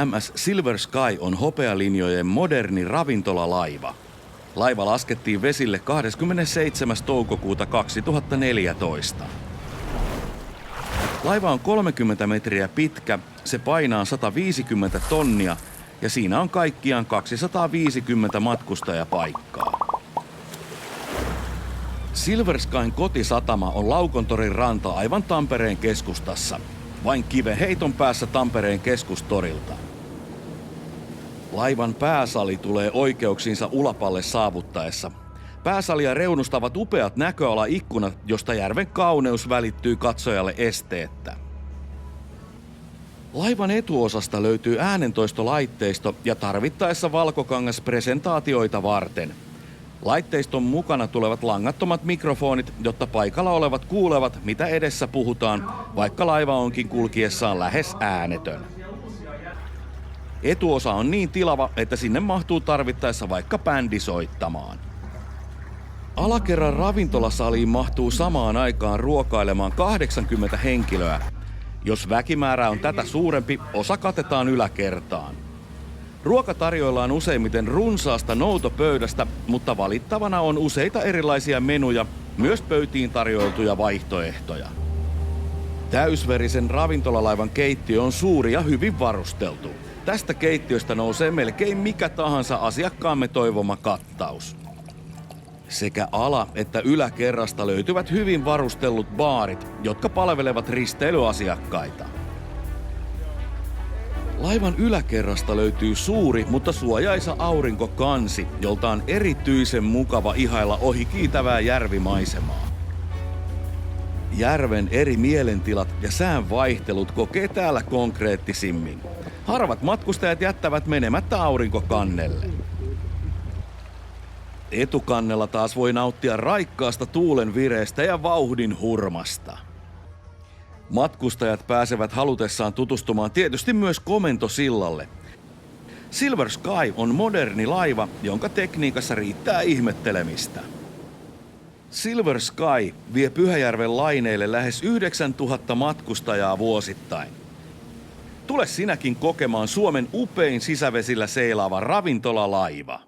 MS Silver Sky on hopealinjojen moderni ravintolalaiva. Laiva laskettiin vesille 27. toukokuuta 2014. Laiva on 30 metriä pitkä, se painaa 150 tonnia ja siinä on kaikkiaan 250 matkustajapaikkaa. Silver Skyn kotisatama on Laukontorin ranta aivan Tampereen keskustassa, vain kivenheiton päässä Tampereen keskustorilta. Laivan pääsali tulee oikeuksiinsa Ulapalle saavuttaessa. Pääsalia reunustavat upeat näköalaikkunat, josta järven kauneus välittyy katsojalle esteettä. Laivan etuosasta löytyy äänentoistolaitteisto ja tarvittaessa valkokangas presentaatioita varten. Laitteiston mukana tulevat langattomat mikrofonit, jotta paikalla olevat kuulevat, mitä edessä puhutaan, vaikka laiva onkin kulkiessaan lähes äänetön. Etuosa on niin tilava, että sinne mahtuu tarvittaessa vaikka bändi soittamaan. Alakerran ravintolasaliin mahtuu samaan aikaan ruokailemaan 80 henkilöä. Jos väkimäärä on tätä suurempi, osa katetaan yläkertaan. Ruoka tarjoillaan useimmiten runsaasta noutopöydästä, mutta valittavana on useita erilaisia menuja, myös pöytiin tarjoiltuja vaihtoehtoja. Täysverisen ravintolalaivan keittiö on suuri ja hyvin varusteltu. Tästä keittiöstä nousee melkein mikä tahansa asiakkaamme toivoma kattaus. Sekä ala- että yläkerrasta löytyvät hyvin varustellut baarit, jotka palvelevat risteilyasiakkaita. Laivan yläkerrasta löytyy suuri, mutta suojaisa aurinkokansi, jolta on erityisen mukava ihailla ohi kiitävää järvimaisemaa. Järven eri mielentilat ja sään vaihtelut kokee täällä konkreettisimmin. Harvat matkustajat jättävät menemättä aurinkokannelle. Etukannella taas voi nauttia raikkaasta tuulen vireestä ja vauhdin hurmasta. Matkustajat pääsevät halutessaan tutustumaan tietysti myös komentosillalle. Silver Sky on moderni laiva, jonka tekniikassa riittää ihmettelemistä. Silver Sky vie Pyhäjärven laineille lähes 9000 matkustajaa vuosittain. Tule sinäkin kokemaan Suomen upein sisävesillä seilaava ravintolalaiva.